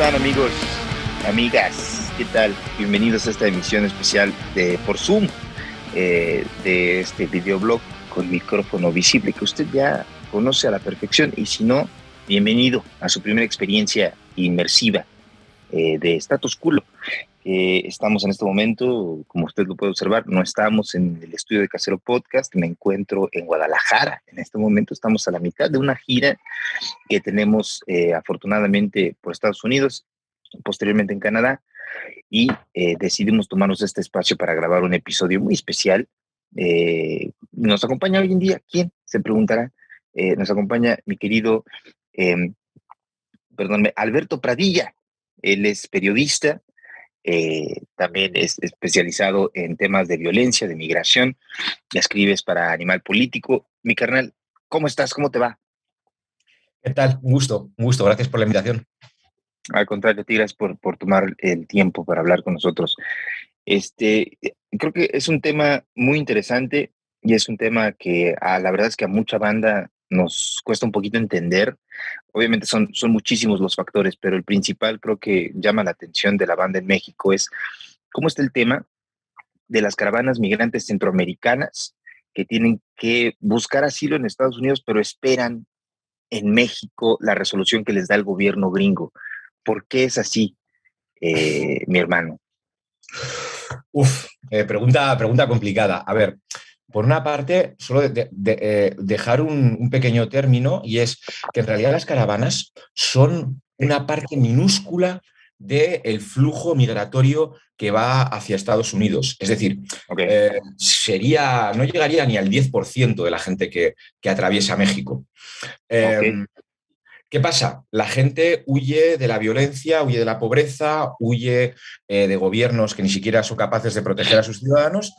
están, amigos, amigas? ¿Qué tal? Bienvenidos a esta emisión especial de por Zoom de este videoblog con micrófono visible que usted ya conoce a la perfección, y si no, bienvenido a su primera experiencia inmersiva de Status Quo. Estamos en este momento, como usted lo puede observar, no estamos en el estudio de Casero Podcast, me encuentro en Guadalajara. En este momento estamos a la mitad de una gira que tenemos afortunadamente por Estados Unidos, posteriormente en Canadá, y decidimos tomarnos este espacio para grabar un episodio muy especial. Nos acompaña hoy en día, ¿quién? Se preguntará. Nos acompaña mi querido, Alberto Pradilla. Él es periodista, también es especializado en temas de violencia, de migración, escribes para Animal Político. Mi carnal, ¿cómo estás? ¿Cómo te va? ¿Qué tal? Un gusto, gracias por la invitación. Al contrario, te gracias por tomar el tiempo para hablar con nosotros. Creo que es un tema muy interesante y es un tema que la verdad es que a mucha banda nos cuesta un poquito entender. Obviamente son muchísimos los factores, pero el principal creo que llama la atención de la banda en México es cómo está el tema de las caravanas migrantes centroamericanas que tienen que buscar asilo en Estados Unidos, pero esperan en México la resolución que les da el gobierno gringo. ¿Por qué es así, mi hermano? Pregunta complicada. A ver, por una parte, solo dejar un pequeño término, y es que en realidad las caravanas son una parte minúscula del flujo migratorio que va hacia Estados Unidos. Es decir, Okay. no llegaría ni al 10% de la gente que atraviesa México. Okay. ¿Qué pasa? La gente huye de la violencia, huye de la pobreza, huye de gobiernos que ni siquiera son capaces de proteger a sus ciudadanos.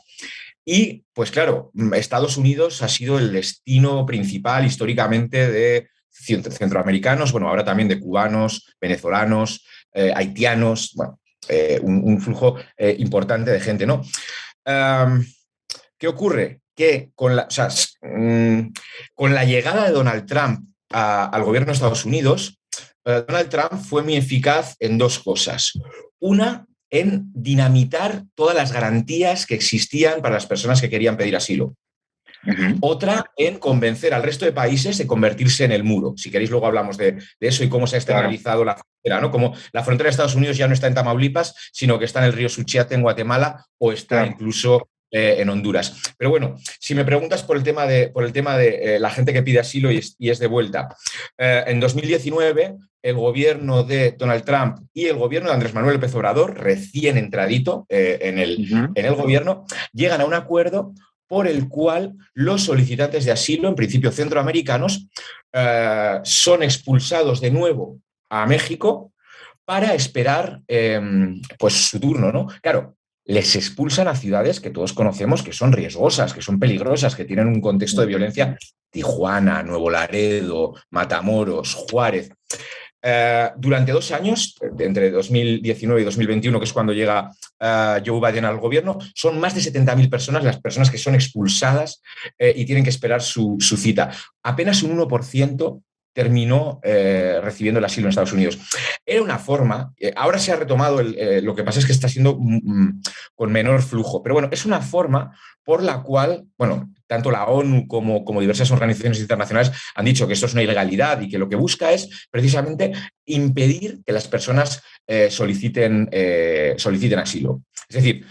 Y, pues claro, Estados Unidos ha sido el destino principal históricamente de centroamericanos, bueno, ahora también de cubanos, venezolanos, haitianos, bueno, un flujo importante de gente, ¿no? ¿Qué ocurre? Que con la llegada de Donald Trump al gobierno de Estados Unidos, Donald Trump fue muy eficaz en dos cosas. Una, en dinamitar todas las garantías que existían para las personas que querían pedir asilo. Uh-huh. Otra, en convencer al resto de países de convertirse en el muro. Si queréis, luego hablamos de eso y cómo se ha externalizado la frontera, ¿no? Como la frontera de Estados Unidos ya no está en Tamaulipas, sino que está en el río Suchiate en Guatemala, o está incluso en Honduras. Pero bueno, si me preguntas por el tema de la gente que pide asilo y es de vuelta, en 2019 el gobierno de Donald Trump y el gobierno de Andrés Manuel López Obrador, recién entradito en el gobierno, llegan a un acuerdo por el cual los solicitantes de asilo, en principio centroamericanos, son expulsados de nuevo a México para esperar pues su turno, ¿no? Claro, les expulsan a ciudades que todos conocemos que son riesgosas, que son peligrosas, que tienen un contexto de violencia: Tijuana, Nuevo Laredo, Matamoros, Juárez. Durante 2 años, entre 2019 y 2021, que es cuando llega Joe Biden al gobierno, son más de 70.000 personas las personas que son expulsadas y tienen que esperar su cita. Apenas un 1% terminó recibiendo el asilo en Estados Unidos. Era una forma, ahora se ha retomado, lo que pasa es que está siendo con menor flujo, pero bueno, es una forma por la cual, bueno, tanto la ONU como diversas organizaciones internacionales han dicho que esto es una ilegalidad y que lo que busca es precisamente impedir que las personas soliciten asilo. Es decir,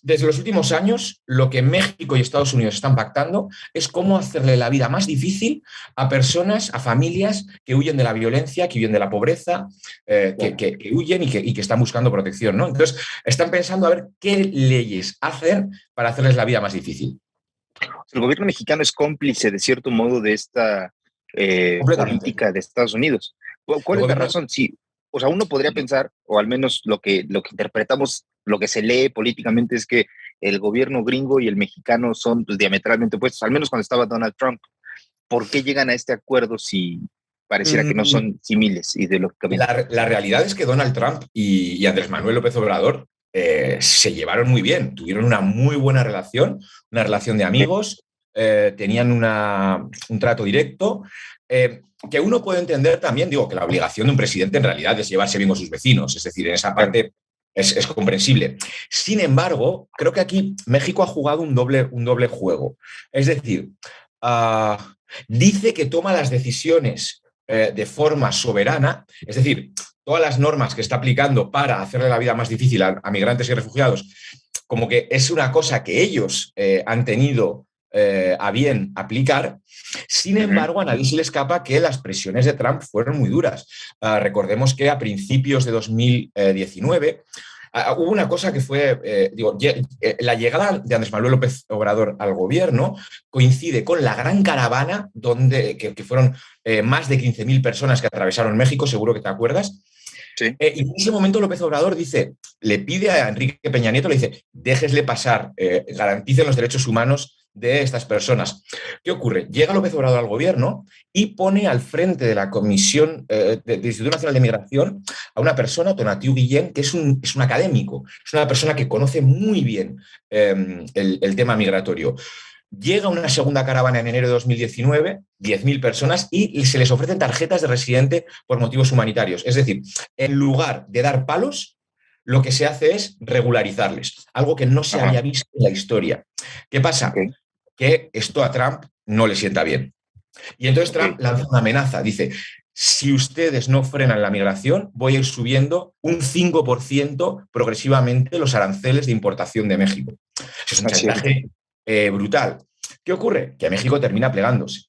desde los últimos años, lo que México y Estados Unidos están pactando es cómo hacerle la vida más difícil a personas, a familias que huyen de la violencia, que huyen de la pobreza, que huyen y que están buscando protección, ¿no? Entonces, están pensando a ver qué leyes hacen para hacerles la vida más difícil. El gobierno mexicano es cómplice, de cierto modo, de esta política de Estados Unidos. ¿Cuál es la razón? Sí, o sea, uno podría pensar, o al menos lo que interpretamos, lo que se lee políticamente, es que el gobierno gringo y el mexicano son, pues, diametralmente opuestos, al menos cuando estaba Donald Trump. ¿Por qué llegan a este acuerdo si pareciera que no son similes ideológicamente? La realidad es que Donald Trump y Andrés Manuel López Obrador se llevaron muy bien, tuvieron una muy buena relación, una relación de amigos, tenían un trato directo. Que uno puede entender también, digo, que la obligación de un presidente en realidad es llevarse bien con sus vecinos, es decir, en esa parte es comprensible. Sin embargo, creo que aquí México ha jugado un doble juego. Es decir, dice que toma las decisiones de forma soberana, es decir, todas las normas que está aplicando para hacerle la vida más difícil a migrantes y refugiados, como que es una cosa que ellos han tenido a bien aplicar. Sin embargo, a nadie se le escapa que las presiones de Trump fueron muy duras. Recordemos que a principios de 2019 hubo una cosa que fue, la llegada de Andrés Manuel López Obrador al gobierno coincide con la gran caravana que fueron más de 15.000 personas que atravesaron México, seguro que te acuerdas. Sí. Y en ese momento López Obrador le pide a Enrique Peña Nieto, le dice, déjesle pasar, garanticen los derechos humanos de estas personas. ¿Qué ocurre? Llega López Obrador al gobierno y pone al frente de la Comisión del Instituto Nacional de Migración a una persona, Tonatiuh Guillén, que es un académico, es una persona que conoce muy bien el tema migratorio. Llega una segunda caravana en enero de 2019, 10.000 personas, y se les ofrecen tarjetas de residente por motivos humanitarios. Es decir, en lugar de dar palos, lo que se hace es regularizarles, algo que no se había visto en la historia. ¿Qué pasa? Que esto a Trump no le sienta bien. Y entonces Trump lanza una amenaza, dice, si ustedes no frenan la migración, voy a ir subiendo un 5% progresivamente los aranceles de importación de México. Eso es un chantaje brutal. ¿Qué ocurre? Que México termina plegándose.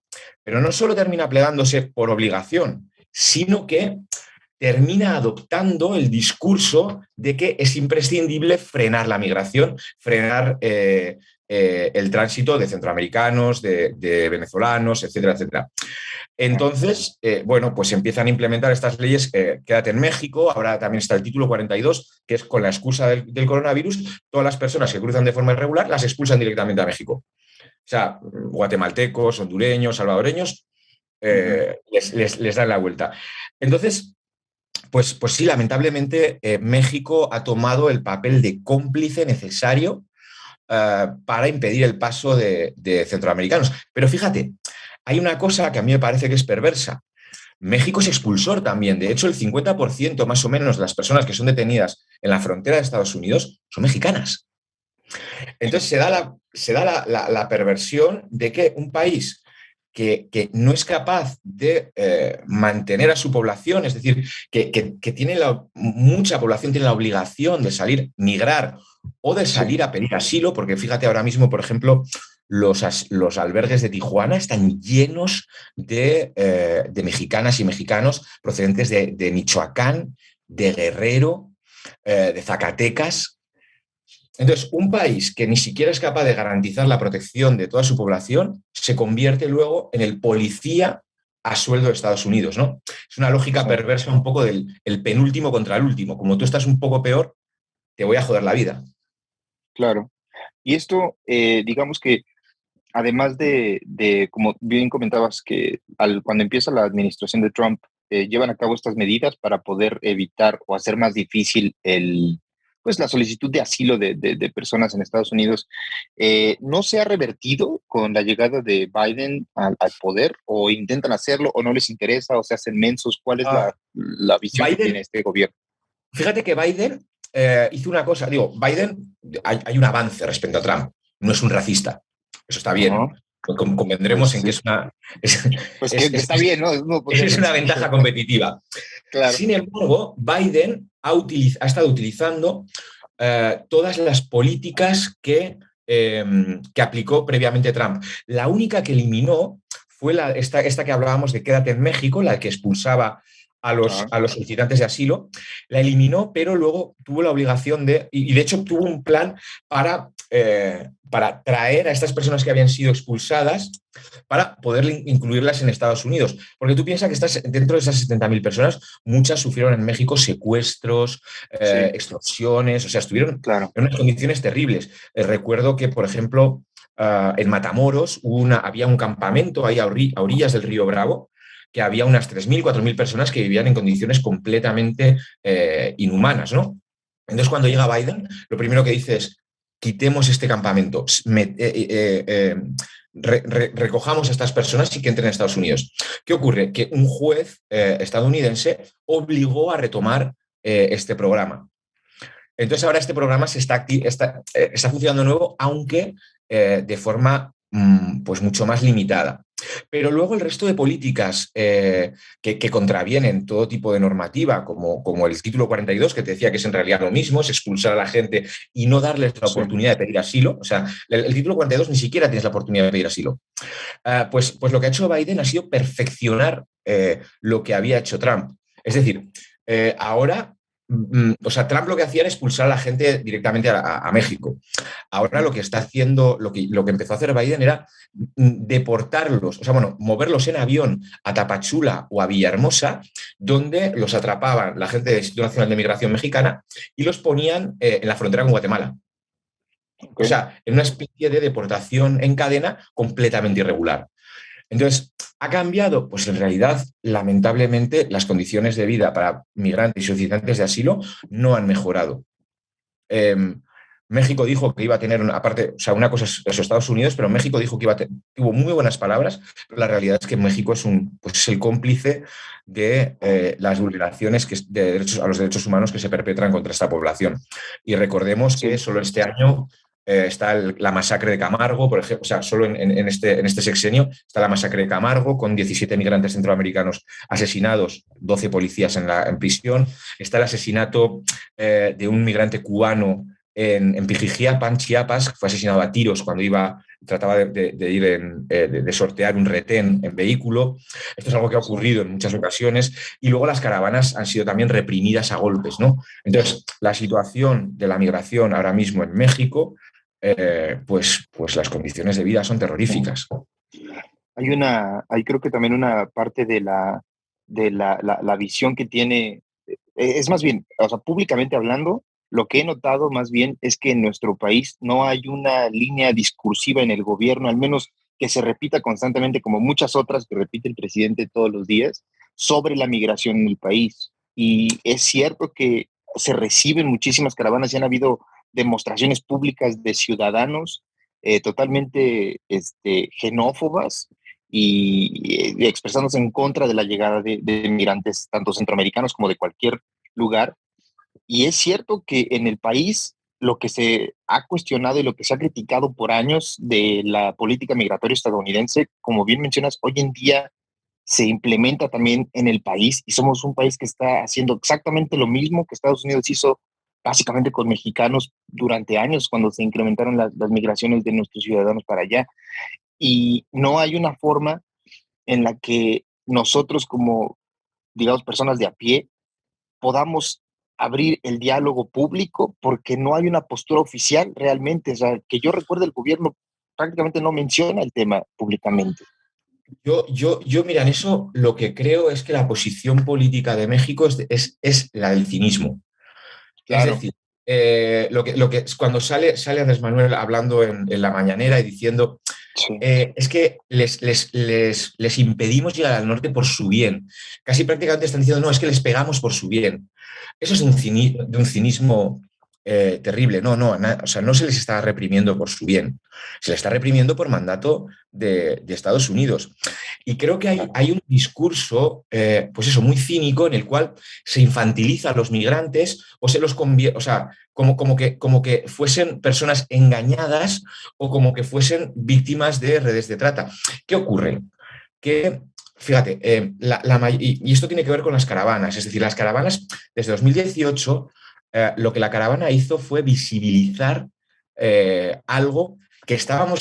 Pero no solo termina plegándose por obligación, sino que termina adoptando el discurso de que es imprescindible frenar la migración, frenar el tránsito de centroamericanos, de venezolanos, etcétera, etcétera. Entonces, pues empiezan a implementar estas leyes, quédate en México, ahora también está el título 42, que es con la excusa del coronavirus, todas las personas que cruzan de forma irregular las expulsan directamente a México. O sea, guatemaltecos, hondureños, salvadoreños, les dan la vuelta. Entonces, pues sí, lamentablemente México ha tomado el papel de cómplice necesario para impedir el paso de centroamericanos. Pero fíjate, hay una cosa que a mí me parece que es perversa. México es expulsor también. De hecho, el 50% más o menos de las personas que son detenidas en la frontera de Estados Unidos son mexicanas. Entonces se da la perversión de que un país que no es capaz de mantener a su población, es decir, que tiene mucha población tiene la obligación de salir, migrar o de salir a pedir asilo, porque fíjate ahora mismo, por ejemplo, los albergues de Tijuana están llenos de mexicanas y mexicanos procedentes de Michoacán, de Guerrero, de Zacatecas. Entonces, un país que ni siquiera es capaz de garantizar la protección de toda su población se convierte luego en el policía a sueldo de Estados Unidos, ¿no? Es una lógica perversa un poco del penúltimo contra el último. Como tú estás un poco peor, te voy a joder la vida. Claro. Y esto, digamos que, además de como bien comentabas, que cuando empieza la administración de Trump, llevan a cabo estas medidas para poder evitar o hacer más difícil la solicitud de asilo de personas en Estados Unidos. ¿No se ha revertido con la llegada de Biden al poder? ¿O intentan hacerlo o no les interesa o se hacen mensos? ¿Cuál es la visión que tiene este gobierno? Fíjate que Biden hizo una cosa. Biden, hay un avance respecto a Trump. No es un racista. Eso está bien. Convendremos en que es una... está bien, ¿no? Es una ventaja competitiva. Claro. Sin embargo, Biden ha estado utilizando todas las políticas que aplicó previamente Trump. La única que eliminó fue esta que hablábamos de quédate en México, la que expulsaba a los solicitantes de asilo. La eliminó, pero luego tuvo la obligación y de hecho tuvo un plan para traer a estas personas que habían sido expulsadas para poder incluirlas en Estados Unidos. Porque tú piensas que dentro de esas 70.000 personas, muchas sufrieron en México secuestros, extorsiones, o sea, estuvieron en unas condiciones terribles. Recuerdo que, por ejemplo, en Matamoros había un campamento ahí a orillas del río Bravo, que había unas 3.000, 4.000 personas que vivían en condiciones completamente inhumanas, ¿no? Entonces, cuando llega Biden, lo primero que dice es, quitemos este campamento, recojamos a estas personas y que entren a Estados Unidos. ¿Qué ocurre? Que un juez estadounidense obligó a retomar este programa. Entonces ahora este programa está funcionando de nuevo, aunque de forma pues mucho más limitada. Pero luego el resto de políticas que contravienen todo tipo de normativa, como el título 42, que te decía que es en realidad lo mismo, es expulsar a la gente y no darles la oportunidad de pedir asilo. O sea, el título 42 ni siquiera tienes la oportunidad de pedir asilo. Pues lo que ha hecho Biden ha sido perfeccionar lo que había hecho Trump. Es decir, ahora, o sea, Trump lo que hacía era expulsar a la gente directamente a México. Ahora lo que está haciendo, lo que empezó a hacer Biden era deportarlos, o sea, bueno, moverlos en avión a Tapachula o a Villahermosa, donde los atrapaban la gente del Instituto Nacional de Migración Mexicana y los ponían en la frontera con Guatemala. Okay. O sea, en una especie de deportación en cadena completamente irregular. Entonces, ¿ha cambiado? Pues en realidad, lamentablemente, las condiciones de vida para migrantes y solicitantes de asilo no han mejorado. México dijo que iba a tener, aparte, o sea, una cosa es Estados Unidos, pero México dijo que tuvo muy buenas palabras, pero la realidad es que México es el cómplice de las vulneraciones a los derechos humanos que se perpetran contra esta población. Y recordemos que solo este año está la masacre de Camargo, por ejemplo, o sea, solo en este sexenio está la masacre de Camargo, con 17 migrantes centroamericanos asesinados, 12 policías en prisión. Está el asesinato de un migrante cubano en Pijijiapan, Chiapas, que fue asesinado a tiros cuando trataba de ir de sortear un retén en vehículo. Esto es algo que ha ocurrido en muchas ocasiones. Y luego las caravanas han sido también reprimidas a golpes, ¿no? Entonces, la situación de la migración ahora mismo en México, pues las condiciones de vida son terroríficas. Hay creo que también una parte de la visión que tiene, es más bien, o sea, públicamente hablando, lo que he notado más bien es que en nuestro país no hay una línea discursiva en el gobierno, al menos que se repita constantemente, como muchas otras que repite el presidente todos los días, sobre la migración en el país. Y es cierto que se reciben muchísimas caravanas y han habido demostraciones públicas de ciudadanos totalmente xenófobas y expresándose en contra de la llegada de migrantes, tanto centroamericanos como de cualquier lugar. Y es cierto que en el país lo que se ha cuestionado y lo que se ha criticado por años de la política migratoria estadounidense, como bien mencionas, hoy en día se implementa también en el país y somos un país que está haciendo exactamente lo mismo que Estados Unidos hizo básicamente con mexicanos durante años cuando se incrementaron las migraciones de nuestros ciudadanos para allá. Y no hay una forma en la que nosotros como, digamos, personas de a pie podamos abrir el diálogo público porque no hay una postura oficial realmente. O sea, que yo recuerde, el gobierno prácticamente no menciona el tema públicamente. Mira, en eso lo que creo es que la posición política de México es la del cinismo. Claro. Es decir, lo que cuando sale Andrés Manuel hablando en la mañanera y diciendo es que les impedimos llegar al norte por su bien. Casi prácticamente están diciendo, no, es que les pegamos por su bien. Eso es de un cinismo terrible. O sea, no se les está reprimiendo por su bien, se les está reprimiendo por mandato de Estados Unidos. Y creo que hay un discurso, pues eso, muy cínico, en el cual se infantiliza a los migrantes o se los convierte, o sea, como que fuesen personas engañadas o como que fuesen víctimas de redes de trata. ¿Qué ocurre? Que, fíjate, y esto tiene que ver con las caravanas, es decir, las caravanas desde 2018, lo que la caravana hizo fue visibilizar algo que estaba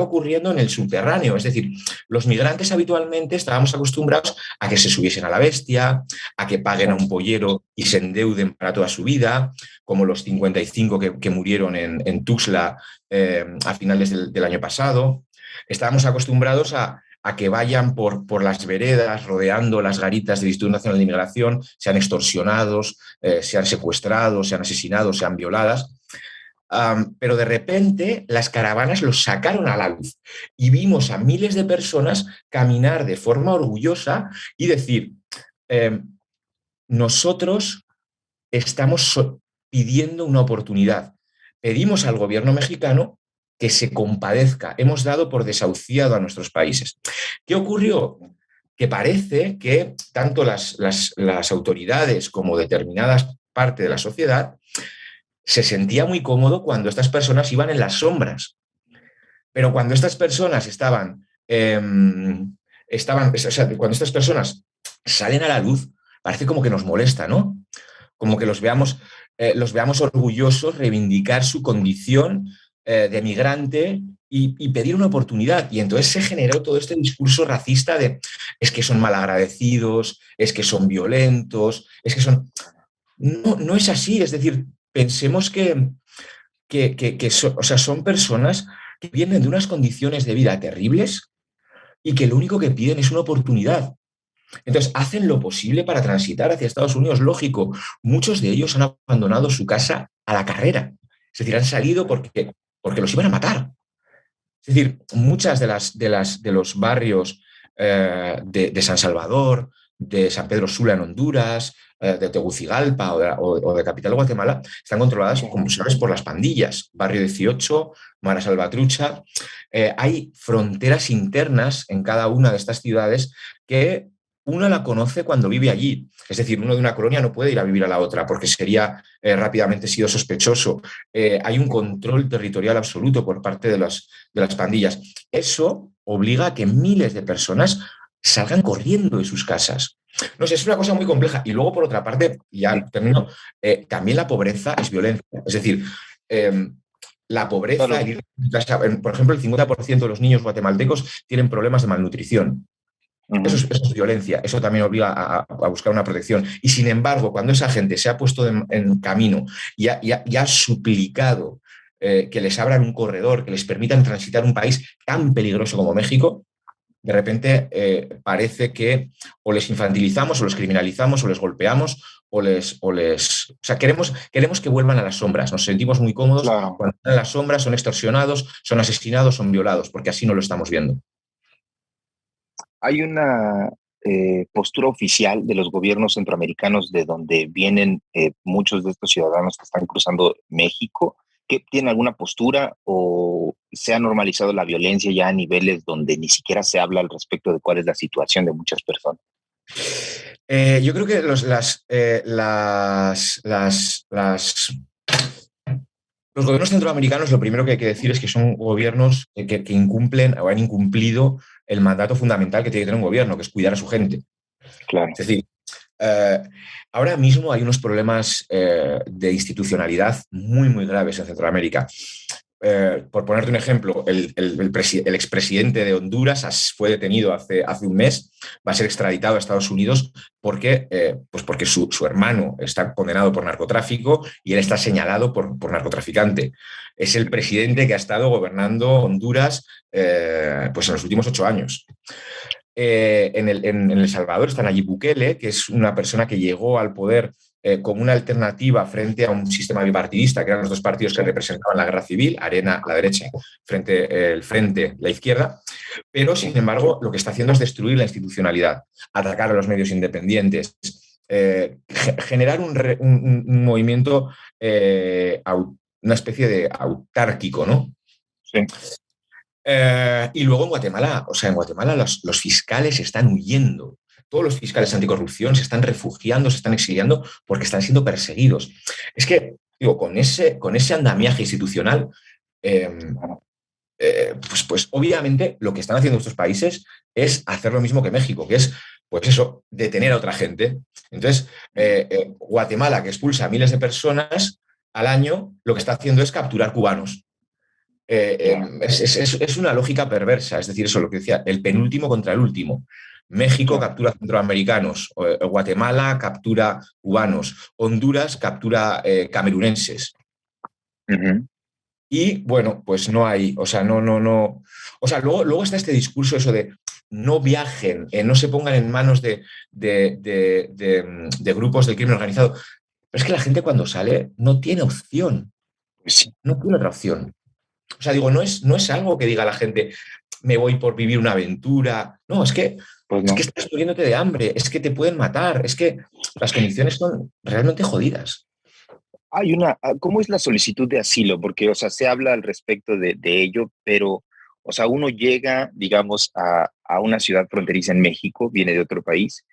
ocurriendo en el subterráneo. Es decir, los migrantes habitualmente estábamos acostumbrados a que se subiesen a la bestia, a que paguen a un pollero y se endeuden para toda su vida, como los 55 que murieron en Tuxtla a finales del año pasado. Estábamos acostumbrados a que vayan por las veredas rodeando las garitas del Instituto Nacional de Inmigración, sean extorsionados, sean secuestrados, sean asesinados, sean violadas. Pero de repente las caravanas los sacaron a la luz y vimos a miles de personas caminar de forma orgullosa y decir, nosotros estamos pidiendo una oportunidad, pedimos al gobierno mexicano que se compadezca. Hemos dado por desahuciado a nuestros países. ¿Qué ocurrió? Que parece que tanto las autoridades como determinadas partes de la sociedad se sentía muy cómodo cuando estas personas iban en las sombras. Pero cuando estas personas cuando estas personas salen a la luz, parece como que nos molesta, ¿no? Como que los veamos orgullosos, reivindicar su condición de migrante y pedir una oportunidad. Y entonces se generó todo este discurso racista de es que son malagradecidos, es que son violentos, es que son... No, no es así, es decir, pensemos son personas que vienen de unas condiciones de vida terribles y que lo único que piden es una oportunidad. Entonces, hacen lo posible para transitar hacia Estados Unidos. Lógico, muchos de ellos han abandonado su casa a la carrera. Es decir, han salido porque los iban a matar. Es decir, muchas de los barrios de San Salvador, de San Pedro Sula en Honduras, de Tegucigalpa o de Capital Guatemala, están controladas, como sabes, por las pandillas. Barrio 18, Mara Salvatrucha. Hay fronteras internas en cada una de estas ciudades que uno la conoce cuando vive allí. Es decir, uno de una colonia no puede ir a vivir a la otra porque sería rápidamente sido sospechoso. Hay un control territorial absoluto por parte de las pandillas. Eso obliga a que miles de personas salgan corriendo de sus casas. No sé, es una cosa muy compleja. Y luego, por otra parte, ya termino, también la pobreza es violencia. Es decir, la pobreza, claro. Por ejemplo, el 50% de los niños guatemaltecos tienen problemas de malnutrición. Eso es violencia, eso también obliga a buscar una protección. Y sin embargo, cuando esa gente se ha puesto en camino y ha suplicado que les abran un corredor, que les permitan transitar un país tan peligroso como México, de repente parece que o les infantilizamos, o los criminalizamos, o les golpeamos, o sea, queremos que vuelvan a las sombras. Nos sentimos muy cómodos cuando están en las sombras, son extorsionados, son asesinados, son violados, porque así no lo estamos viendo. Hay una postura oficial de los gobiernos centroamericanos de donde vienen muchos de estos ciudadanos que están cruzando México, que tienen alguna postura o se ha normalizado la violencia ya a niveles donde ni siquiera se habla al respecto de cuál es la situación de muchas personas. Yo creo que los gobiernos centroamericanos, lo primero que hay que decir es que son gobiernos que incumplen o han incumplido el mandato fundamental que tiene que tener un gobierno, que es cuidar a su gente. Claro. Es decir, ahora mismo hay unos problemas de institucionalidad muy, muy graves en Centroamérica. Por ponerte un ejemplo, el expresidente de Honduras fue detenido hace un mes, va a ser extraditado a Estados Unidos porque su hermano está condenado por narcotráfico y él está señalado por narcotraficante. Es el presidente que ha estado gobernando Honduras en los últimos 8 años. En El Salvador está Nayib Bukele, que es una persona que llegó al poder como una alternativa frente a un sistema bipartidista, que eran los dos partidos que representaban la guerra civil, Arena, la derecha, el Frente, la izquierda, pero sin embargo lo que está haciendo es destruir la institucionalidad, atacar a los medios independientes, generar un movimiento, una especie de autárquico, ¿no? Sí. Y luego en Guatemala, los fiscales están huyendo. Todos los fiscales anticorrupción se están refugiando, se están exiliando porque están siendo perseguidos. Es que, digo, con ese andamiaje institucional, pues obviamente lo que están haciendo estos países es hacer lo mismo que México, que es, pues eso, detener a otra gente. Entonces, Guatemala, que expulsa a miles de personas al año, lo que está haciendo es capturar cubanos. Es una lógica perversa, es decir, eso es lo que decía, el penúltimo contra el último. México captura centroamericanos, Guatemala captura cubanos, Honduras captura camerunenses. Y bueno, pues no hay, no. O sea, luego está este discurso eso de no viajen, no se pongan en manos de grupos del crimen organizado. Pero es que la gente cuando sale no tiene opción. No tiene otra opción. O sea, digo, no es algo que diga la gente, me voy por vivir una aventura. No, es que estás muriéndote de hambre, es que te pueden matar, es que las condiciones son realmente jodidas. ¿cómo es la solicitud de asilo? Porque, o sea, se habla al respecto de ello, pero, o sea, uno llega, digamos, a una ciudad fronteriza en México, viene de otro país,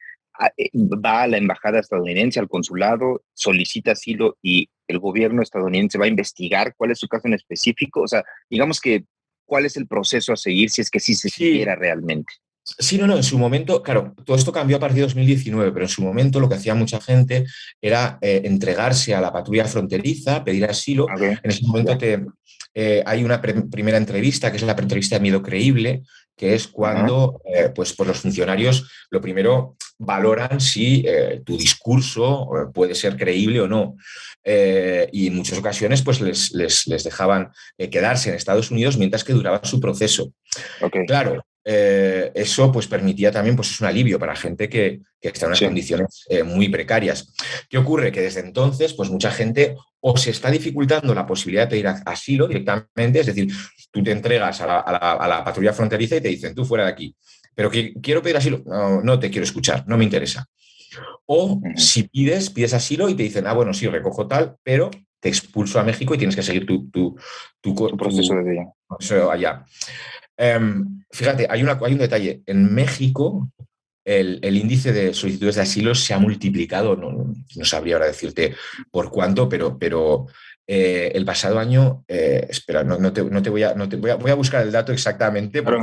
va a la embajada estadounidense, al consulado, solicita asilo y el gobierno estadounidense va a investigar cuál es su caso en específico. O sea, digamos que, ¿cuál es el proceso a seguir si es que sí se Sí, siguiera realmente? sí, no, en su momento, claro, todo esto cambió a partir de 2019, pero en su momento lo que hacía mucha gente era entregarse a la patrulla fronteriza, pedir asilo. Ok, En ese momento ya. hay una primera entrevista, que es la entrevista de miedo creíble, que es Ajá, cuando pues los funcionarios lo primero valoran si tu discurso puede ser creíble o no. Y en muchas ocasiones pues les dejaban quedarse en Estados Unidos mientras que duraba su proceso. ok, Claro, eso pues permitía también, pues es un alivio para gente que está en unas sí, condiciones muy precarias. ¿Qué ocurre? Que desde entonces, pues mucha gente o se está dificultando la posibilidad de pedir asilo directamente, es decir, tú te entregas a la patrulla fronteriza y te dicen, tú fuera de aquí, pero que quiero pedir asilo, no, no te quiero escuchar, no me interesa. O ujú, si pides asilo y te dicen, ah, bueno, sí, recojo tal, pero te expulso a México y tienes que seguir su proceso tu de vida. proceso allá. Fíjate, hay un detalle. En México, el índice de solicitudes de asilo se ha multiplicado, no sabría ahora decirte por cuánto, pero el pasado año, espera, no te voy a, no te voy a, voy a buscar el dato exactamente Claro,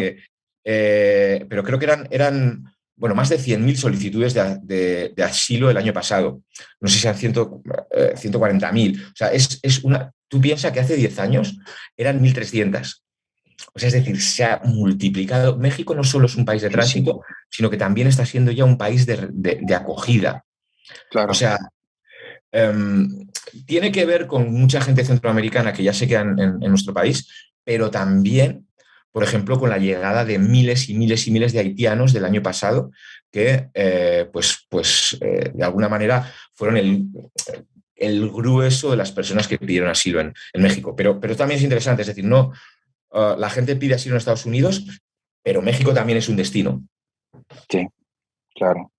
pero creo que eran bueno, más de 100.000 solicitudes de asilo el año pasado. No sé si eran 140.000. O sea, tú piensas que hace 10 años eran 1.300. O sea, es decir, se ha multiplicado. México no solo es un país de muchísimo. tránsito, sino que también está siendo ya un país de acogida. O Claro, sea, em, tiene que ver con mucha gente centroamericana que ya se queda en nuestro país, pero también, por ejemplo, con la llegada de miles y miles y miles de haitianos del año pasado que, de alguna manera, fueron el grueso de las personas que pidieron asilo en México. Pero también es interesante, es decir, no, la gente pide asilo en Estados Unidos, pero México también es un destino. sí, claro.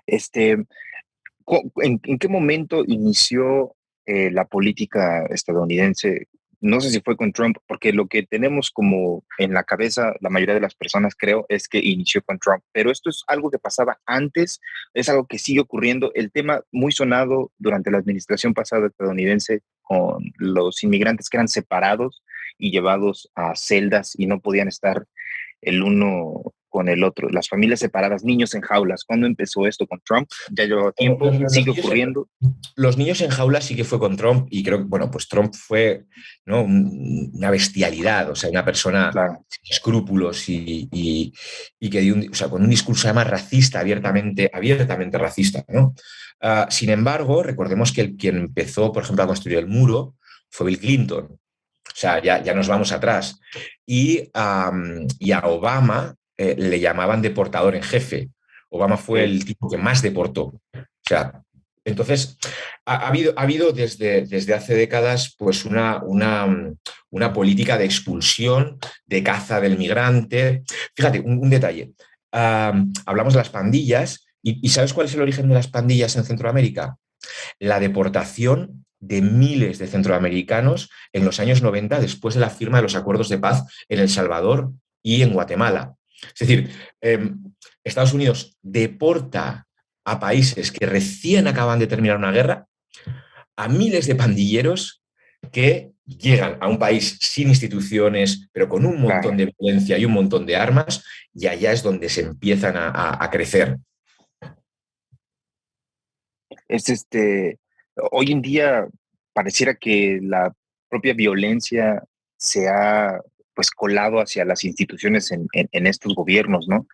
Este, ¿En qué momento inició la política estadounidense? No sé si fue con Trump, porque lo que tenemos como en la cabeza, la mayoría de las personas creo, es que inició con Trump, pero esto es algo que pasaba antes, es algo que sigue ocurriendo. El tema muy sonado durante la administración pasada estadounidense con los inmigrantes que eran separados y llevados a celdas y no podían estar el uno con el otro, las familias separadas, niños en jaulas. ¿Cuándo empezó esto con Trump? Ya lleva Bueno, tiempo, sigue ocurriendo. los niños en jaula sí que fue con Trump y creo que, bueno, pues Trump fue, ¿no?, una bestialidad, o sea, una persona Claro, sin escrúpulos y que dio o sea, con un discurso además racista, abiertamente racista, ¿no? Sin embargo, recordemos que quien empezó, por ejemplo, a construir el muro fue Bill Clinton. O sea, ya nos vamos atrás. Y a Obama le llamaban deportador en jefe. Obama fue sí. el tipo que más deportó. O sea, entonces ha habido desde hace décadas pues una política de expulsión, de caza del migrante. Fíjate, un detalle. Hablamos de las pandillas y ¿sabes cuál es el origen de las pandillas en Centroamérica? La deportación de miles de centroamericanos en los años 90 después de la firma de los acuerdos de paz en El Salvador y en Guatemala. Es decir, Estados Unidos deporta a países que recién acaban de terminar una guerra a miles de pandilleros que llegan a un país sin instituciones, pero con un montón Claro. de violencia y un montón de armas, y allá es donde se empiezan a crecer. Es hoy en día pareciera que la propia violencia se ha pues colado hacia las instituciones en estos gobiernos, ¿no?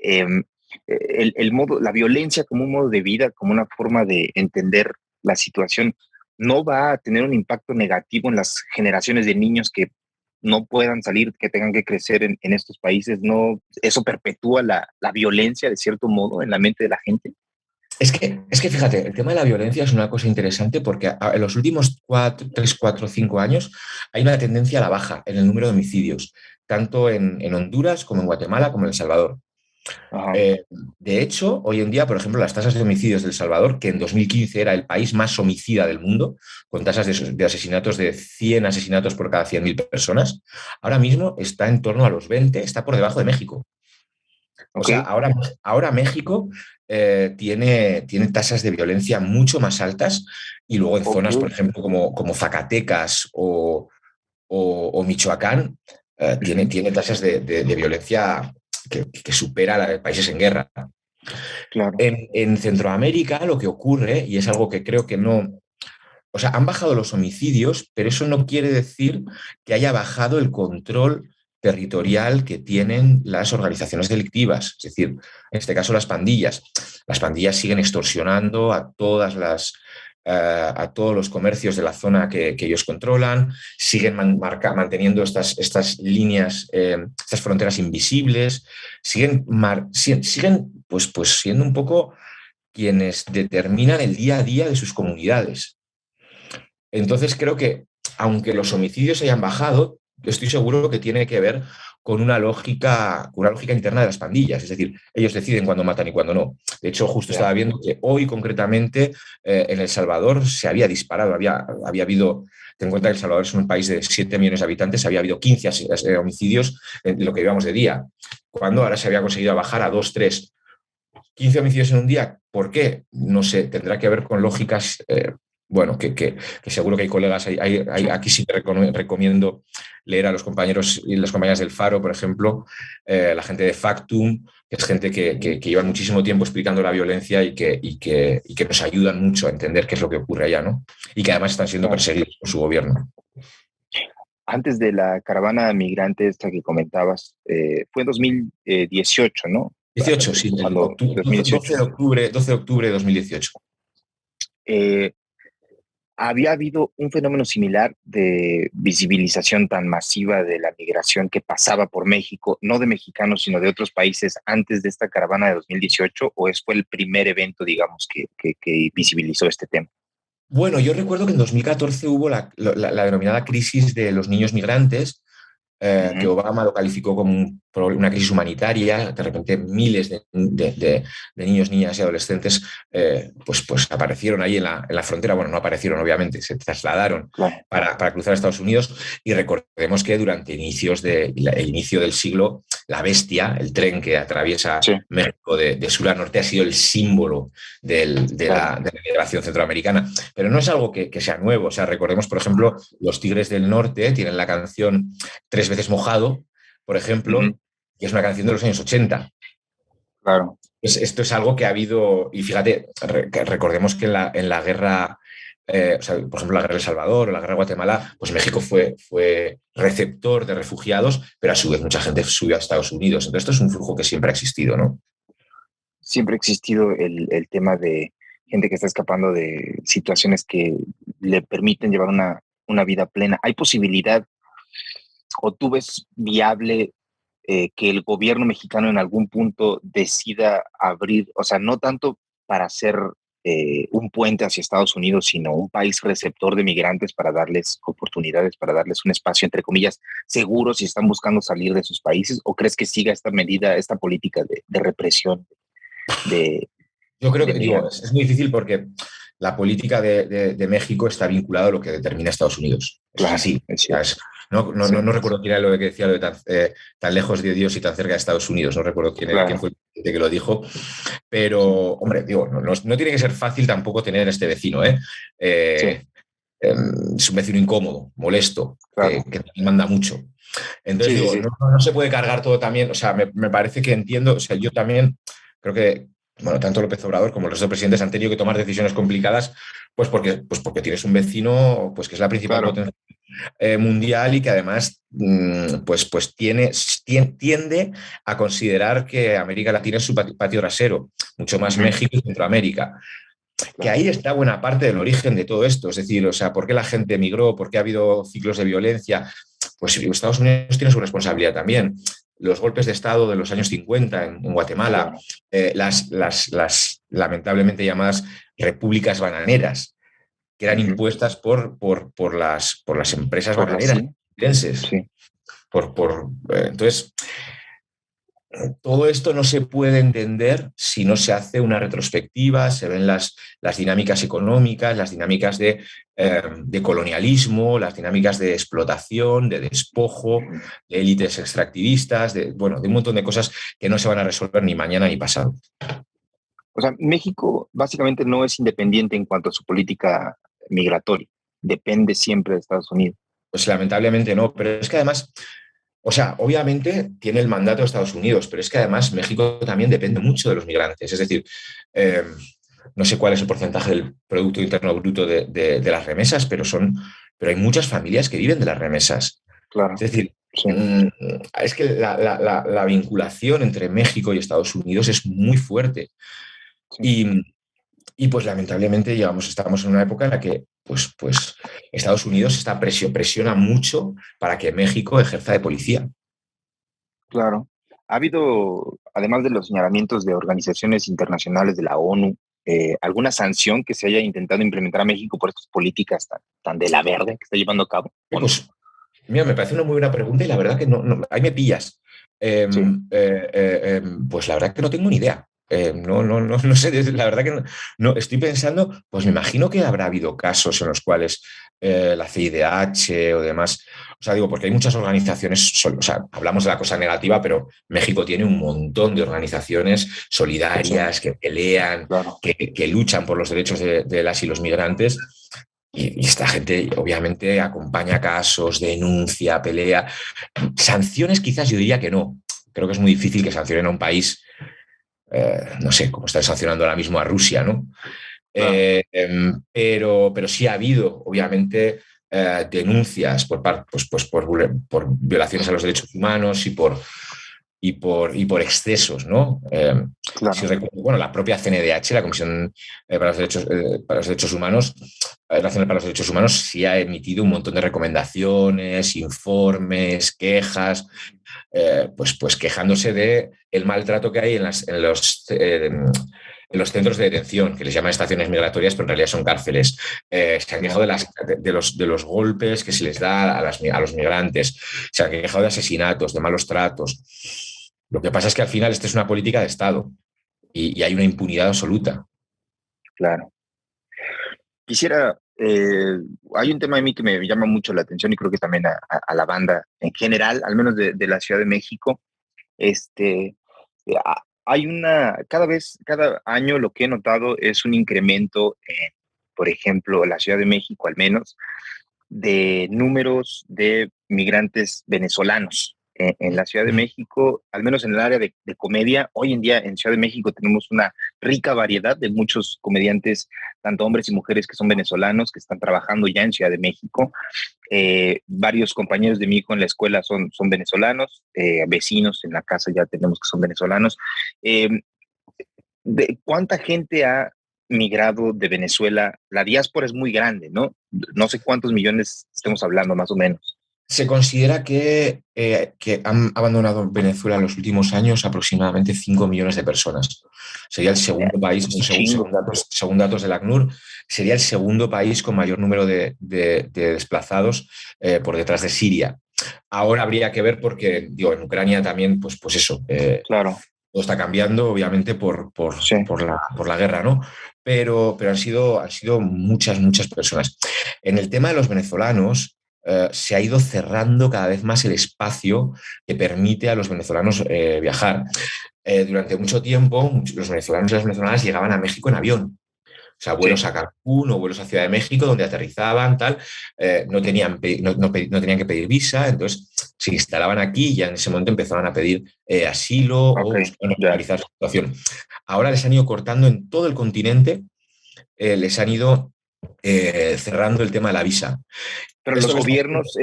Em, el modo, la violencia como un modo de vida, como una forma de entender la situación, no va a tener un impacto negativo en las generaciones de niños que no puedan salir, que tengan que crecer en estos países, no, eso perpetúa la violencia de cierto modo en la mente de la gente. Es que fíjate, el tema de la violencia es una cosa interesante porque en los últimos 3, 4, 5 años hay una tendencia a la baja en el número de homicidios, tanto en Honduras como en Guatemala como en El Salvador. Ajá. Eh, de hecho, hoy en día, por ejemplo, las tasas de homicidios de El Salvador, que en 2015 era el país más homicida del mundo, con tasas de asesinatos de 100 asesinatos por cada 100.000 personas, ahora mismo está en torno a los 20, está por debajo de México. O Ok, sea, ahora México tiene tasas de violencia mucho más altas y luego en ok. zonas, por ejemplo, como Zacatecas o Michoacán, Ujú. tiene tasas de violencia que supera a países en guerra. Claro. En Centroamérica lo que ocurre, y es algo que creo que no, o sea, han bajado los homicidios, pero eso no quiere decir que haya bajado el control territorial que tienen las organizaciones delictivas, es decir, en este caso las pandillas. Las pandillas siguen extorsionando a todos los comercios de la zona que ellos controlan, siguen manteniendo estas líneas, estas fronteras invisibles, siguen pues siendo un poco quienes determinan el día a día de sus comunidades. Entonces creo que, aunque los homicidios hayan bajado, estoy seguro que tiene que ver con una lógica interna de las pandillas. Es decir, ellos deciden cuándo matan y cuándo no. De hecho, justo Ya. estaba viendo que hoy concretamente en El Salvador se había disparado, había habido, ten en cuenta que El Salvador es un país de 7 millones de habitantes, había habido 15 homicidios en lo que llevamos de día, cuando ahora se había conseguido bajar a 2, 3. 15 homicidios en un día, ¿por qué? No sé, tendrá que ver con lógicas, bueno, que seguro que hay colegas, aquí sí que recomiendo leer a los compañeros y las compañeras del Faro, por ejemplo, la gente de Factum, que es gente que lleva muchísimo tiempo explicando la violencia y que nos ayudan mucho a entender qué es lo que ocurre allá, ¿no? Y que además están siendo Claro. perseguidos por su gobierno. Antes de la caravana migrante esta que comentabas, fue en 2018, ¿no? 18, sí, el Cuando 2018. 12 de octubre, 12 de octubre de 2018. Eh, Había habido un fenómeno similar de visibilización tan masiva de la migración que pasaba por México, no de mexicanos, sino de otros países antes de esta caravana de 2018, o fue el primer evento, digamos, que visibilizó este tema. Bueno, yo recuerdo que en 2014 hubo la denominada crisis de los niños migrantes, que Ujú. Obama lo calificó como una crisis humanitaria. De repente miles de niños, niñas y adolescentes pues aparecieron ahí en la frontera. Bueno, no aparecieron, obviamente, se trasladaron Claro. para cruzar a Estados Unidos. Y recordemos que durante el inicio del siglo, la Bestia, el tren que atraviesa Sí, México de sur a norte, ha sido el símbolo de claro. la migración centroamericana. Pero no es algo que sea nuevo. O sea, recordemos, por ejemplo, los Tigres del Norte tienen la canción Tres veces mojado, por ejemplo, Ujú. que es una canción de los años 80. Claro. Pues esto es algo que ha habido, y fíjate, recordemos que en la guerra, o sea, por ejemplo, la guerra de El Salvador o la guerra de Guatemala, pues México fue receptor de refugiados, pero a su vez mucha gente subió a Estados Unidos. Entonces, esto es un flujo que siempre ha existido, ¿no? Siempre ha existido el tema de gente que está escapando de situaciones que le permiten llevar una vida plena. ¿Hay posibilidad o tú ves viable que el gobierno mexicano en algún punto decida abrir, o sea, no tanto para hacer un puente hacia Estados Unidos, sino un país receptor de migrantes para darles oportunidades, para darles un espacio, entre comillas, seguro si están buscando salir de sus países? ¿O crees que siga esta medida, esta política de represión de, Yo creo de que, digo, migrantes? es muy difícil porque la política de México está vinculada a lo que determina Estados Unidos. Eso es Claro, así. es O sea, cierto. Sí, no recuerdo quién era lo que decía, lo de tan lejos de Dios y tan cerca de Estados Unidos. No recuerdo quién claro. fue el que lo dijo. Pero, Sí, hombre, digo, no tiene que ser fácil tampoco tener este vecino, ¿eh? sí, Eh, es un vecino incómodo, molesto, claro. que manda mucho. Entonces Sí, sí, digo, sí. no se puede cargar todo también, o sea, me parece que entiendo, o sea, yo también creo que, bueno, tanto López Obrador como el resto de presidentes han tenido que tomar decisiones complicadas, pues porque tienes un vecino, pues que es la principal Claro. potencia mundial y que además pues tiende a considerar que América Latina es su patio trasero, mucho más Ujú. México y Centroamérica. Que Claro. ahí está buena parte del origen de todo esto, es decir, o sea, ¿por qué la gente emigró? ¿Por qué ha habido ciclos de violencia? Pues Estados Unidos tiene su responsabilidad también. Los golpes de Estado de los años 50 en Guatemala, Claro. las lamentablemente llamadas repúblicas bananeras, que eran Ujú. impuestas por las empresas Por la bananeras sí, estadounidenses. sí. Entonces, todo esto no se puede entender si no se hace una retrospectiva, se ven las dinámicas económicas, las dinámicas de colonialismo, las dinámicas de explotación, de despojo, de élites extractivistas, bueno, de un montón de cosas que no se van a resolver ni mañana ni pasado. O sea, México básicamente no es independiente en cuanto a su política migratoria. Depende siempre de Estados Unidos. Pues lamentablemente no, pero es que además, o sea, obviamente tiene el mandato de Estados Unidos, pero es que además México también depende mucho de los migrantes. Es decir, no sé cuál es el porcentaje del Producto Interno Bruto de las remesas, pero hay muchas familias que viven de las remesas. Claro. Es decir, sí. Es que la vinculación entre México y Estados Unidos es muy fuerte. Sí. Y pues lamentablemente estamos en una época en la que pues Estados Unidos presiona mucho para que México ejerza de policía. Claro. Ha habido, además de los señalamientos de organizaciones internacionales de la ONU, alguna sanción que se haya intentado implementar a México por estas políticas tan de la verde que está llevando a cabo? Pues, mira, me parece una muy buena pregunta y la verdad que no ahí me pillas. Pues la verdad que no tengo ni idea. No sé, la verdad que no estoy pensando, pues me imagino que habrá habido casos en los cuales la CIDH o demás, o sea, digo, porque hay muchas organizaciones, o sea, hablamos de la cosa negativa, pero México tiene un montón de organizaciones solidarias que pelean, claro, que luchan por los derechos de las y los migrantes. Y esta gente obviamente acompaña casos, denuncia, pelea. Sanciones quizás yo diría que no. Creo que es muy difícil que sancionen a un país, no sé, como están sancionando ahora mismo a Rusia, ¿no? Claro. Pero sí ha habido, obviamente, denuncias por violaciones a los derechos humanos y por excesos, ¿no? Claro. Si recuerdo, bueno, la propia CNDH, la Comisión para los Derechos Humanos, Nacional para los Derechos Humanos, sí ha emitido un montón de recomendaciones, informes, quejas, pues quejándose del maltrato que hay en los centros de detención, que les llaman estaciones migratorias, pero en realidad son cárceles. Se han quejado de los golpes que se les da a los migrantes, se han quejado de asesinatos, de malos tratos. Lo que pasa es que al final esta es una política de Estado y hay una impunidad absoluta. Claro. Quisiera, hay un tema de mí que me llama mucho la atención y creo que también a la banda en general, al menos de la Ciudad de México. Hay cada año lo que he notado es un incremento en, por ejemplo, la Ciudad de México al menos, de números de migrantes venezolanos. En la Ciudad de México, al menos en el área de comedia, hoy en día en Ciudad de México tenemos una rica variedad de muchos comediantes, tanto hombres y mujeres que son venezolanos, que están trabajando ya en Ciudad de México. Varios compañeros de mi hijo en la escuela son venezolanos, vecinos en la casa ya tenemos que son venezolanos. ¿Cuánta gente ha migrado de Venezuela? La diáspora es muy grande, ¿no? No sé cuántos millones estemos hablando, más o menos. Se considera que han abandonado Venezuela en los últimos años aproximadamente 5 millones de personas. Sería el segundo país, según datos del ACNUR, sería el segundo país con mayor número de desplazados por detrás de Siria. Ahora habría que ver porque, digo, en Ucrania también, pues eso. Claro. Todo está cambiando, obviamente, por la guerra, ¿no? Pero han sido muchas personas. En el tema de los venezolanos, se ha ido cerrando cada vez más el espacio que permite a los venezolanos viajar. Durante mucho tiempo, los venezolanos y las venezolanas llegaban a México en avión. O sea, vuelos a Cancún o vuelos a Ciudad de México, donde aterrizaban, tal, no tenían que pedir visa, entonces se instalaban aquí y ya en ese momento empezaban a pedir asilo o regularizar su situación. Ahora les han ido cortando en todo el continente, les han ido cerrando el tema de la visa. ¿Pero los gobiernos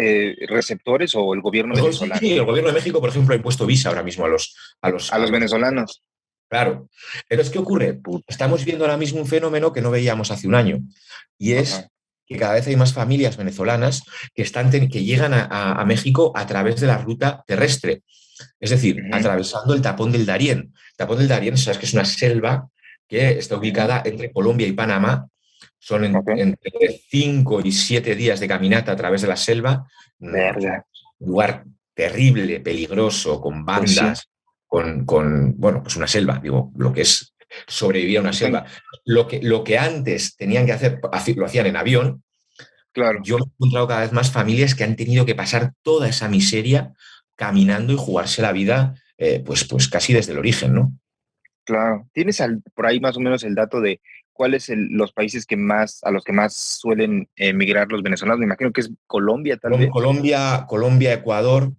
receptores o el gobierno venezolano? Sí, el gobierno de México, por ejemplo, ha impuesto visa ahora mismo a los venezolanos. Claro. Entonces, ¿qué ocurre? Estamos viendo ahora mismo un fenómeno que no veíamos hace un año y es que cada vez hay más familias venezolanas que llegan a México a través de la ruta terrestre, es decir, atravesando el tapón del Darién. El tapón del Darién, sabes que es una selva que está ubicada entre Colombia y Panamá. Son entre 5 y 7 días de caminata a través de la selva. Un lugar terrible, peligroso, con bandas. bueno, pues una selva, digo, lo que es sobrevivir a una selva. Lo que antes tenían que hacer, lo hacían en avión. Claro, Yo me he encontrado cada vez más familias que han tenido que pasar toda esa miseria caminando y jugarse la vida, pues casi desde el origen, ¿no? claro. ¿Tienes por ahí más o menos el dato de cuáles los países a los que más suelen emigrar los venezolanos? Me imagino que es Colombia, tal vez. Colombia, Ecuador,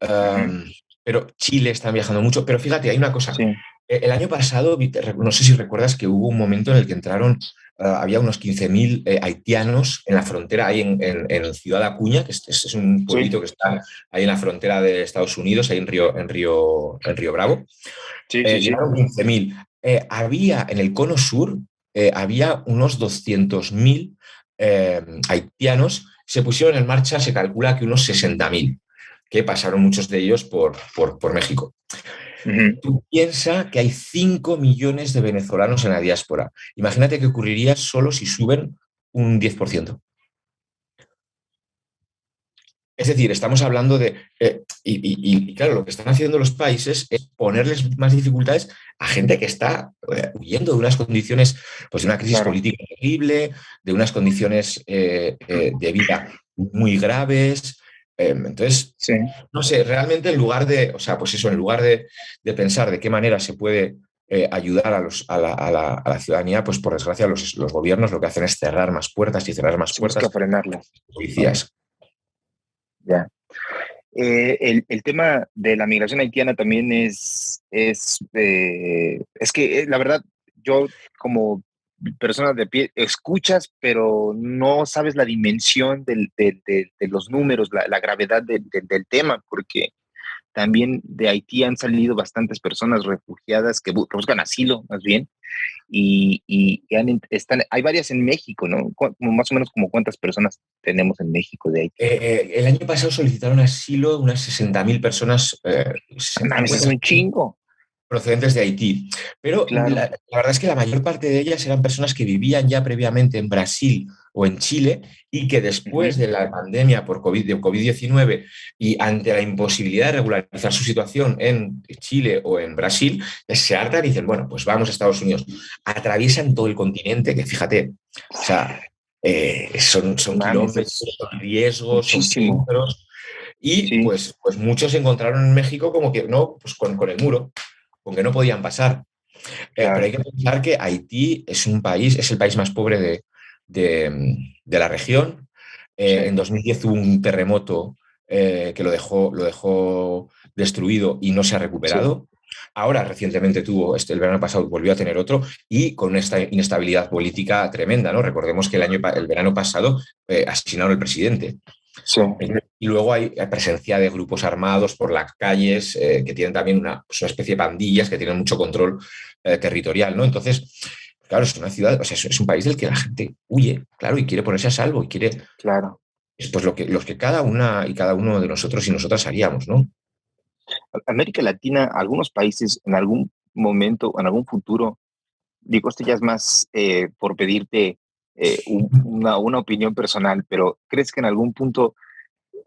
Ujú. pero Chile están viajando mucho. Pero fíjate, hay una cosa. Sí, El año pasado, no sé si recuerdas que hubo un momento en el que entraron, había unos 15.000 haitianos en la frontera, ahí en Ciudad Acuña, que es un sí, pueblito que está ahí en la frontera de Estados Unidos, ahí en Río Bravo. sí, sí, sí. Llegaron 15.000. Había en el cono sur, había unos 200.000 haitianos. Se pusieron en marcha, se calcula que unos 60.000, que pasaron muchos de ellos por México. Ujú. Tú piensas que hay 5 millones de venezolanos en la diáspora. Imagínate qué ocurriría solo si suben un 10%. Es decir, estamos hablando de... y claro, lo que están haciendo los países es ponerles más dificultades a gente que está huyendo de unas condiciones, pues de una crisis Claro, política terrible, de unas condiciones de vida muy graves. Entonces, sí. no sé, realmente en lugar de, o sea, pues eso, en lugar de pensar de qué manera se puede ayudar a la ciudadanía, pues por desgracia los gobiernos lo que hacen es cerrar más puertas y cerrar más Se busca puertas. frenarlo. Policías. Ya. El tema de la migración haitiana también es que la verdad, yo como persona de pie escuchas, pero no sabes la dimensión de los números, la gravedad del tema, porque también de Haití han salido bastantes personas refugiadas que buscan asilo, más bien, hay varias en México, ¿no? Como más o menos como cuántas personas tenemos en México de Haití. El año pasado solicitaron asilo unas 60.000 personas, No mames, es un chingo. procedentes de Haití. Pero Claro. la verdad es que la mayor parte de ellas eran personas que vivían ya previamente en Brasil o en Chile y que después Ujú. de la pandemia de COVID-19 y ante la imposibilidad de regularizar su situación en Chile o en Brasil, se hartan y dicen, bueno, pues vamos a Estados Unidos. Atraviesan todo el continente, que fíjate, o sea, son Mames, kilómetros, es son riesgos, son muchísimo. peligros. Y Sí, pues muchos se encontraron en México como que no, pues con el muro, con que no podían pasar. Pero hay claro. que pensar que Haití es un país, es el país más pobre de la región. Sí, En 2010 hubo un terremoto que lo dejó destruido y no se ha sí, recuperado. Ahora, recientemente el verano pasado volvió a tener otro y con esta inestabilidad política tremenda, ¿no? Recordemos que el verano pasado asesinaron al presidente. sí. Y luego hay presencia de grupos armados por las calles que tienen también pues una especie de pandillas que tienen mucho control territorial, ¿no? Entonces, claro, es una ciudad, o sea, es un país del que la gente huye, claro, y quiere ponerse a salvo y quiere, Claro. es pues lo que cada una y cada uno de nosotros y nosotras haríamos, ¿no? América Latina, algunos países en algún momento, en algún futuro, digo, esto ya es más por pedirte una opinión personal, pero ¿crees que en algún punto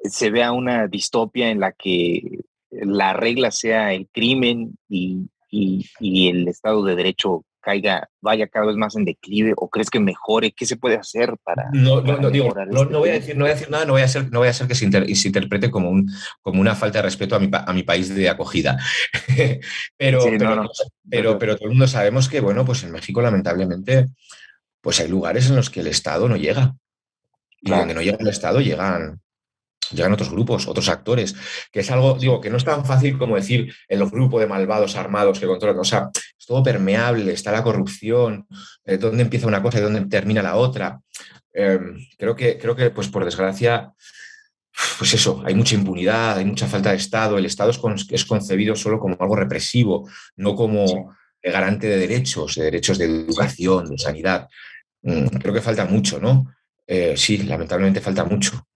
se vea una distopia en la que la regla sea el crimen y el Estado de Derecho vaya cada vez más en declive? ¿O crees que mejore? ¿Qué se puede hacer No, no, para no, digo, mejorar no, este no voy a tema? decir, no voy a decir nada, no voy a hacer que se interprete como una falta de respeto a mi país de acogida. Sí, pero, no, pero, no. pero, pero todo el mundo sabemos que, bueno, pues en México, lamentablemente, pues hay lugares en los que el Estado no llega. Y donde Claro, no llega el Estado llegan otros grupos, otros actores, que es algo, sí, digo, que no es tan fácil como decir el grupo de malvados armados que controlan, o sea, es todo permeable, está la corrupción, dónde empieza una cosa y dónde termina la otra. Eh, creo que, pues por desgracia, pues eso, hay mucha impunidad, hay mucha falta de Estado, el Estado es concebido solo como algo represivo, no sí, como garante de derechos de sí. educación, de sanidad. Creo que falta mucho, ¿no? Sí, lamentablemente falta mucho.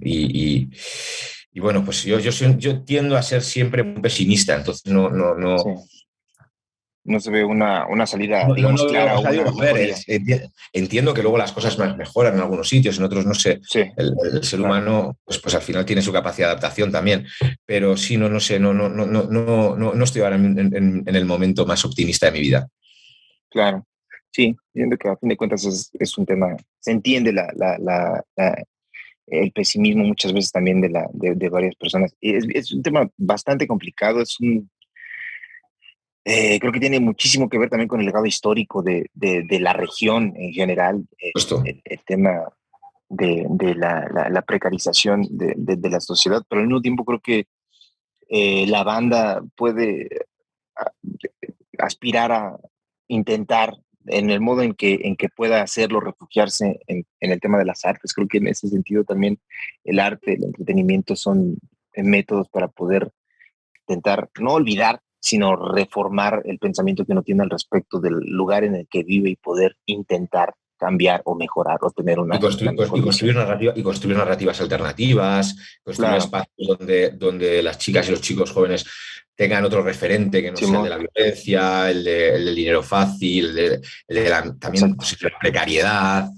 Y bueno, pues yo tiendo a ser siempre un pesimista, entonces no, no, Sí. no, no se ve una salida, No, digamos, no veo, clara o o sea, digo, una a ver, mejoría. entiendo que luego las cosas mejoran en algunos sitios, en otros no sé. Sí, El ser claro, humano, pues al final tiene su capacidad de adaptación también. Pero sí, no sé, no estoy ahora en el momento más optimista de mi vida. claro. Sí, entiendo que a fin de cuentas es un tema, se entiende el pesimismo muchas veces también de varias personas. Y es un tema bastante complicado, creo que tiene muchísimo que ver también con el legado histórico de la región en general, Esto. el tema de la precarización de la sociedad, pero al mismo tiempo creo que la banda puede a- aspirar a intentar en el modo en que pueda hacerlo, refugiarse en el tema de las artes. Creo que en ese sentido también el arte, el entretenimiento son métodos para poder intentar no olvidar, sino reformar el pensamiento que uno tiene al respecto del lugar en el que vive y poder intentar cambiar o mejorar o tener una Y mejor visión. construir narrativas alternativas, construir Claro, espacios donde las chicas y los chicos jóvenes tengan otro referente que no sea el de Simón, la violencia, el del dinero fácil, también exacto, pues, la precariedad.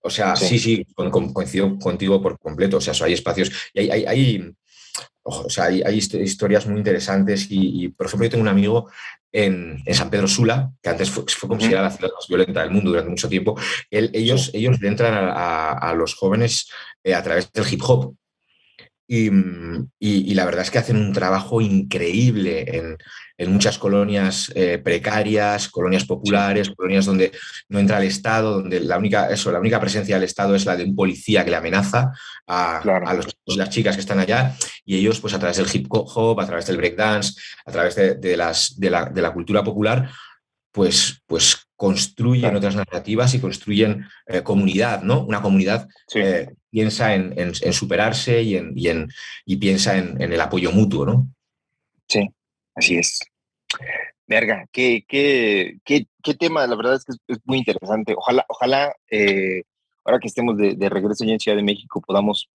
O sea, sí, sí, coincido contigo por completo. O sea, hay espacios y o sea, hay historias muy interesantes por ejemplo, yo tengo un amigo en San Pedro Sula, que antes fue ujú, considerada la ciudad más violenta del mundo durante mucho tiempo. sí, Ellos le entran a los jóvenes a través del hip hop. Y la verdad es que hacen un trabajo increíble en muchas colonias precarias, colonias sí, populares, colonias donde no entra el Estado, donde la única presencia del Estado es la de un policía que le amenaza a claro, los chicos y las chicas que están allá, y ellos, pues a través del hip hop, a través del breakdance, a través de la cultura popular, pues construyen claro, otras narrativas y construyen comunidad, ¿no? Una comunidad sí, piensa en superarse y piensa en el apoyo mutuo, ¿no? sí, así es. Verga, qué tema, la verdad es que es muy interesante. Ojalá, ahora que estemos de regreso ya en Ciudad de México, podamos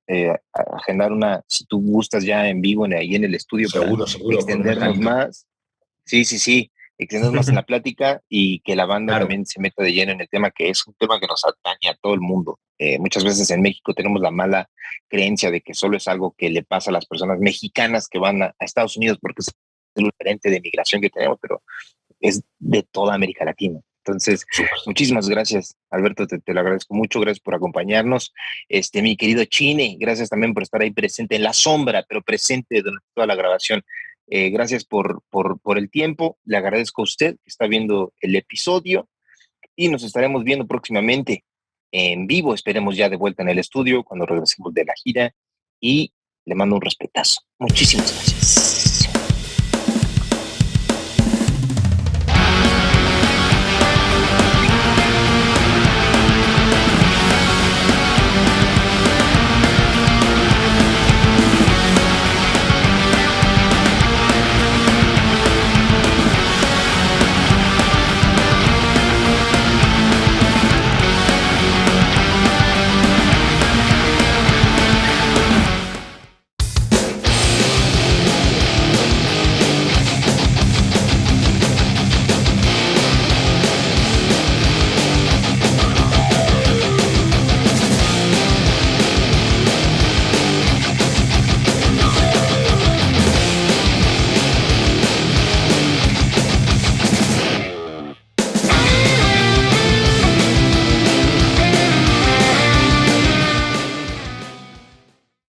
agendar una, si tú gustas ya en vivo, ahí en el estudio para Seguro, con un extendernos mezcalito. más. Sí, sí, sí, extendernos más en la plática y que la banda Claro, también se meta de lleno en el tema, que es un tema que nos atañe a todo el mundo. Muchas veces en México tenemos la mala creencia de que solo es algo que le pasa a las personas mexicanas que van a Estados Unidos porque es el diferente de migración que tenemos, pero es de toda América Latina. Entonces, por supuesto. muchísimas gracias, Alberto, te lo agradezco mucho, gracias por acompañarnos. Mi querido Chine, gracias también por estar ahí presente en la sombra, pero presente durante toda la grabación. Gracias por el tiempo, le agradezco a usted que está viendo el episodio y nos estaremos viendo próximamente en vivo, esperemos ya de vuelta en el estudio cuando regresemos de la gira y le mando un respetazo. Muchísimas gracias.